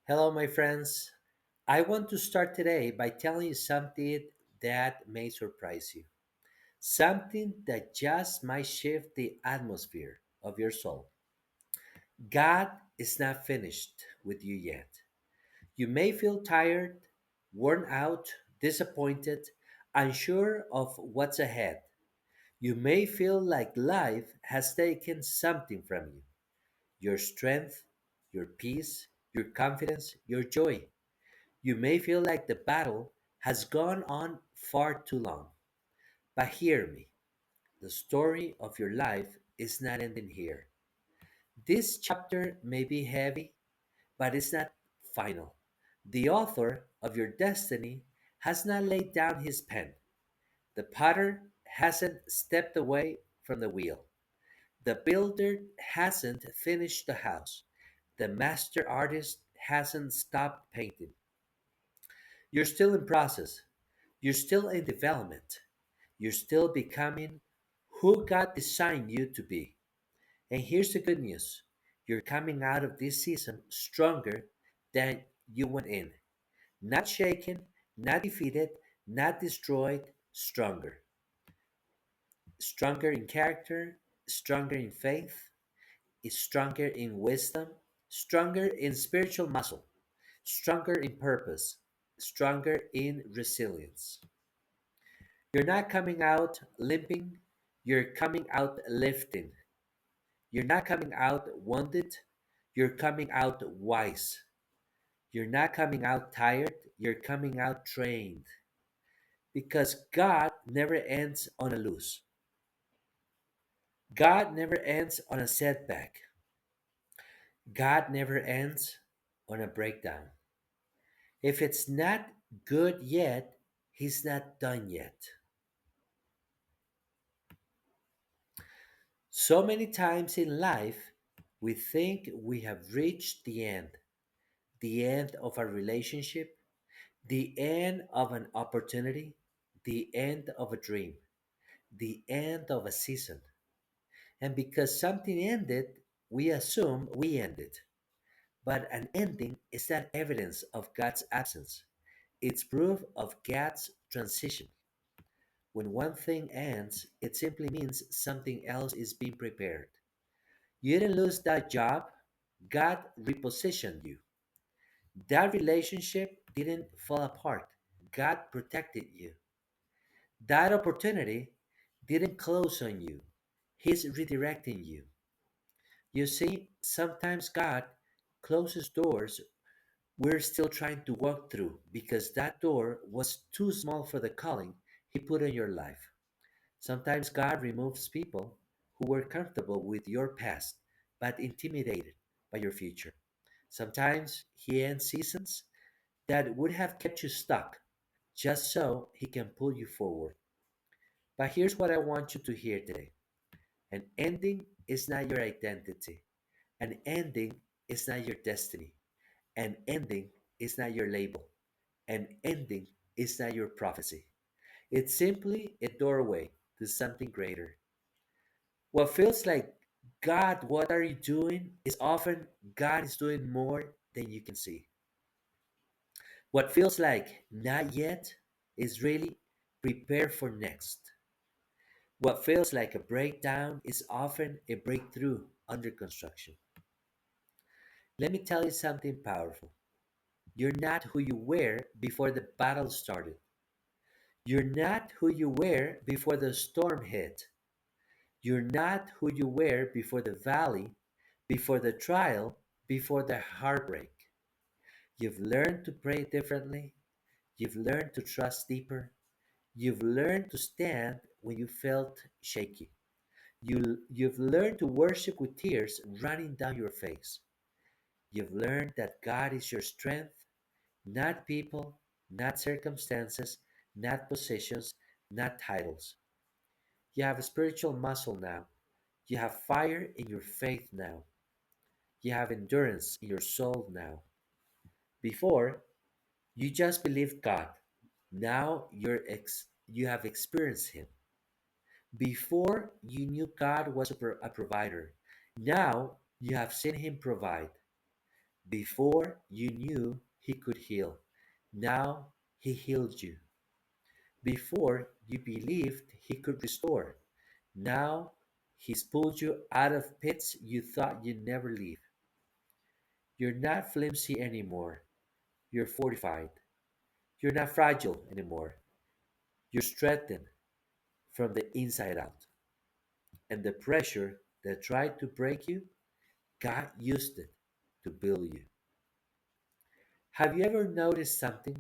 Hello, my friends. I want to start today by telling you something that may surprise you. Something that just might shift the atmosphere of your soul. God is not finished with you yet. You may feel tired, worn out, disappointed, unsure of what's ahead. You may feel like life has taken something from you: your strength, your peace, your confidence, your joy. You may feel like the battle has gone on far too long. But hear me, the story of your life is not ending here. This chapter may be heavy, but it's not final. The author of your destiny has not laid down his pen. The potter hasn't stepped away from the wheel. The builder hasn't finished the house. The master artist hasn't stopped painting. You're still in process. You're still in development. You're still becoming who God designed you to be. And here's the good news: you're coming out of this season stronger than you went in. Not shaken, not defeated, not destroyed, stronger. Stronger in character, stronger in faith, stronger in wisdom, stronger in spiritual muscle, stronger in purpose, stronger in resilience. You're not coming out limping, you're coming out lifting. You're not coming out wounded, you're coming out wise. You're not coming out tired, you're coming out trained. Because God never ends on a lose. God never ends on a setback. God never ends on a breakdown. If it's not good yet, He's not done yet. So many times in life, we think we have reached the end of a relationship, the end of an opportunity, the end of a dream, the end of a season. And because something ended, we assume we ended. But an ending is not evidence of God's absence, it's proof of God's transition. When one thing ends, it simply means something else is being prepared. You didn't lose that job, God repositioned you. That relationship didn't fall apart, God protected you. That opportunity didn't close on you, He's redirecting you. You see, sometimes God closes doors we're still trying to walk through because that door was too small for the calling He put in your life. Sometimes God removes people who were comfortable with your past but intimidated by your future. Sometimes He ends seasons that would have kept you stuck just so He can pull you forward. But here's what I want you to hear today: an ending is not your identity, an ending is not your destiny, an ending is not your label, an ending is not your prophecy. It's simply a doorway to something greater. What feels like, God, what are you doing, is often God is doing more than you can see. What feels like not yet is really prepare for next. What feels like a breakdown is often a breakthrough under construction. Let me tell you something powerful. You're not who you were before the battle started. You're not who you were before the storm hit. You're not who you were before the valley, before the trial, before the heartbreak. You've learned to pray differently. You've learned to trust deeper. You've learned to stand when you felt shaky. You've learned to worship with tears running down your face. You've learned that God is your strength, not people, not circumstances, not positions, not titles. You have a spiritual muscle now. You have fire in your faith now. You have endurance in your soul now. Before, you just believed God. Now you have experienced Him. Before, you knew God was a provider. Now, you have seen Him provide. Before you knew he could heal, now he healed you. Before you believed he could restore, now he's pulled you out of pits you thought you'd never leave. You're not flimsy anymore. You're fortified. You're not fragile anymore. You're strengthened from the inside out. And the pressure that tried to break you, God used it to build you. Have you ever noticed something?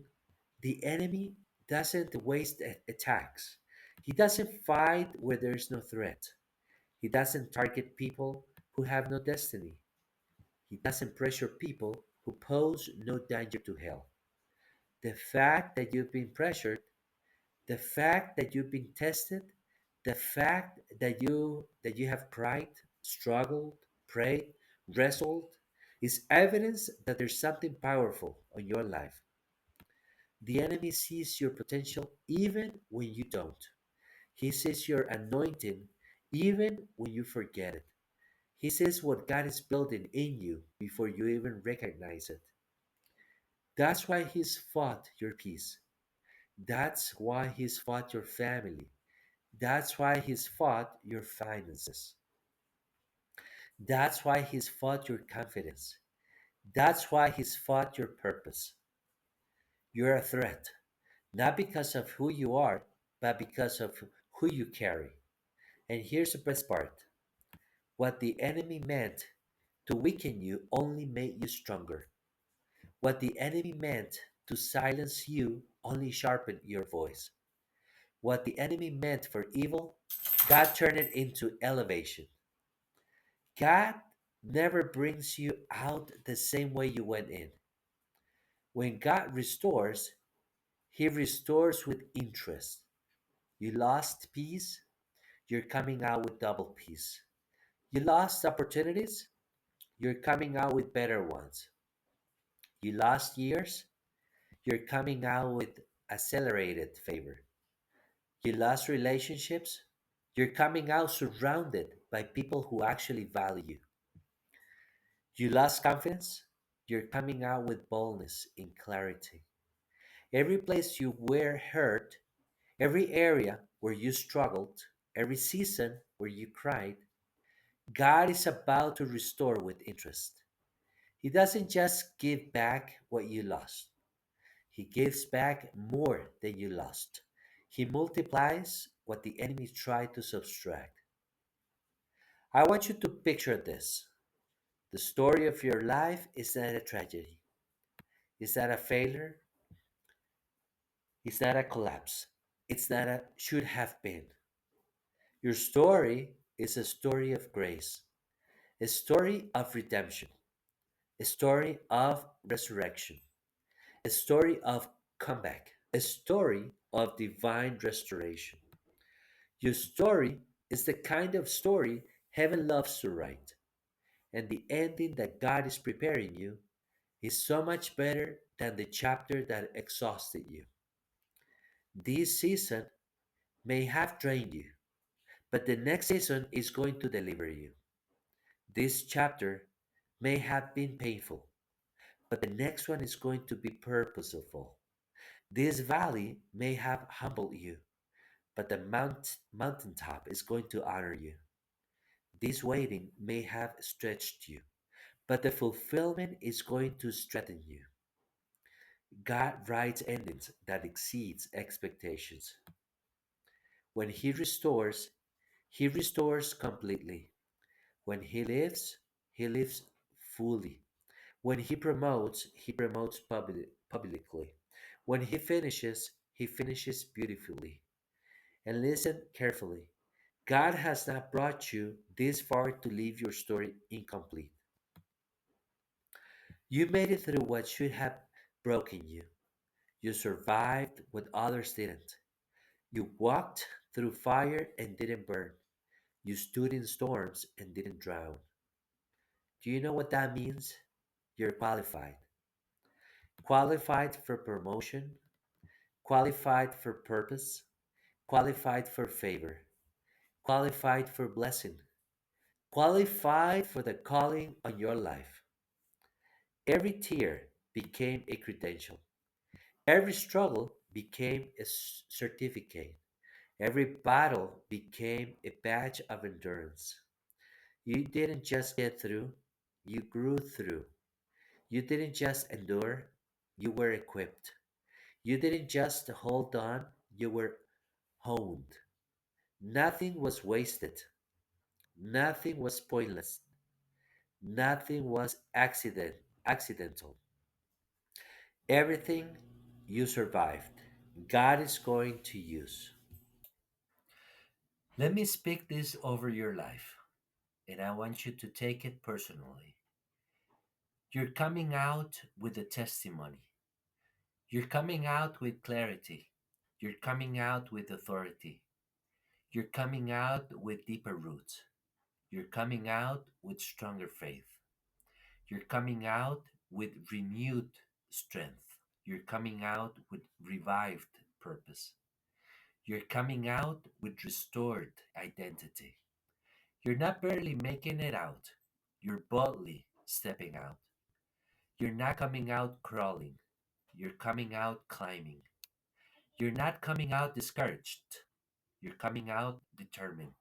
The enemy doesn't waste attacks. He doesn't fight where there is no threat. He doesn't target people who have no destiny. He doesn't pressure people who pose no danger to hell. The fact that you've been pressured, the fact that you've been tested, the fact that you have cried, struggled, prayed, wrestled is evidence that there's something powerful in your life. The enemy sees your potential even when you don't. He sees your anointing even when you forget it. He sees what God is building in you before you even recognize it. That's why He's fought your peace. That's why He's fought your family. That's why He's fought your finances. That's why He's fought your confidence. That's why He's fought your purpose. You're a threat, not because of who you are, but because of who you carry. And here's the best part: what the enemy meant to weaken you only made you stronger. What the enemy meant to silence you only sharpened your voice. What the enemy meant for evil, God turned it into elevation. God never brings you out the same way you went in. When God restores, He restores with interest. You lost peace, you're coming out with double peace. You lost opportunities, you're coming out with better ones. You lost years, you're coming out with accelerated favor. You lost relationships, you're coming out surrounded by people who actually value you. You lost confidence, you're coming out with boldness and clarity. Every place you were hurt, every area where you struggled, every season where you cried, God is about to restore with interest. He doesn't just give back what you lost, He gives back more than you lost. He multiplies what the enemy tried to subtract. I want you to picture this. The story of your life is not a tragedy, it's not a failure, it's not a collapse, it's not a should have been. Your story is a story of grace, a story of redemption, a story of resurrection, a story of comeback, a story of divine restoration. Your story is the kind of story heaven loves to write, and the ending that God is preparing you is so much better than the chapter that exhausted you. This season may have drained you, but the next season is going to deliver you. This chapter may have been painful, but the next one is going to be purposeful. This valley may have humbled you, but the mountaintop is going to honor you. This waiting may have stretched you, but the fulfillment is going to strengthen you. God writes endings that exceeds expectations. When He restores completely. When He lives fully. When He promotes publicly. When He finishes beautifully. And listen carefully. God has not brought you this far to leave your story incomplete. You made it through what should have broken you. You survived what others didn't. You walked through fire and didn't burn. You stood in storms and didn't drown. Do you know what that means? You're qualified. Qualified for promotion, qualified for purpose, qualified for favor, qualified for blessing, qualified for the calling on your life. Every tear became a credential. Every struggle became a certificate. Every battle became a badge of endurance. You didn't just get through, you grew through. You didn't just endure, you were equipped. You didn't just hold on, you were honed. Nothing was wasted. Nothing was pointless. Nothing was accidental. Everything you survived, God is going to use. Let me speak this over your life, and I want you to take it personally. You're coming out with a testimony. You're coming out with clarity. You're coming out with authority. You're coming out with deeper roots. You're coming out with stronger faith. You're coming out with renewed strength. You're coming out with revived purpose. You're coming out with restored identity. You're not barely making it out. You're boldly stepping out. You're not coming out crawling. You're coming out climbing. You're not coming out discouraged. You're coming out determined.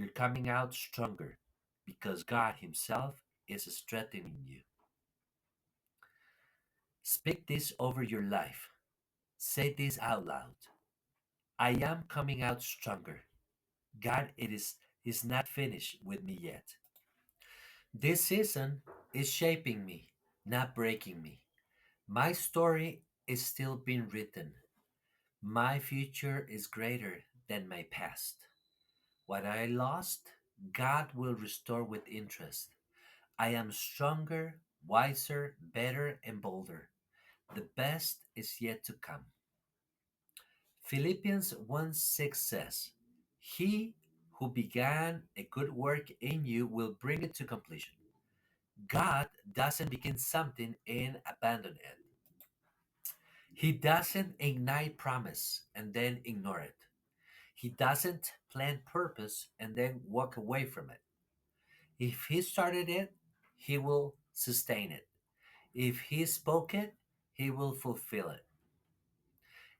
You're coming out stronger because God Himself is strengthening you. Speak this over your life. Say this out loud. I am coming out stronger. God is not finished with me yet. This season is shaping me, not breaking me. My story is still being written. My future is greater than my past. What I lost, God will restore with interest. I am stronger, wiser, better, and bolder. The best is yet to come. Philippians 1 6 says, He who began a good work in you will bring it to completion. God doesn't begin something and abandon it. He doesn't ignite promise and then ignore it. He doesn't plant purpose and then walk away from it. If He started it, He will sustain it. If He spoke it, He will fulfill it.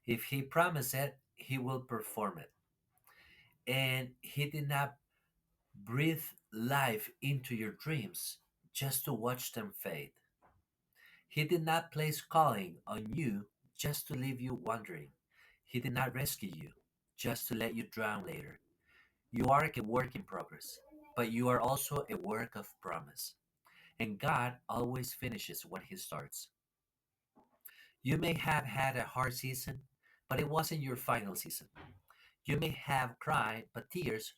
If He promised it, He will perform it. And He did not breathe life into your dreams just to watch them fade. He did not place calling on you just to leave you wandering. He did not rescue you just to let you drown later. You are a work in progress, but you are also a work of promise. And God always finishes what He starts. You may have had a hard season, but it wasn't your final season. You may have cried, but tears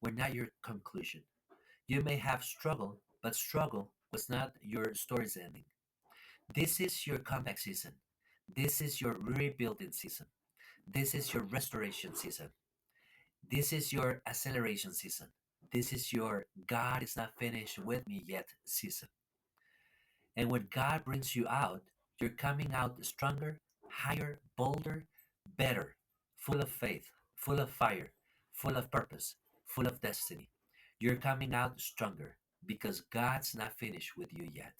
were not your conclusion. You may have struggled, but struggle was not your story's ending. This is your comeback season. This is your rebuilding season. This is your restoration season. This is your acceleration season. This is your God is not finished with me yet season. And when God brings you out, you're coming out stronger, higher, bolder, better, full of faith, full of fire, full of purpose, full of destiny. You're coming out stronger because God's not finished with you yet.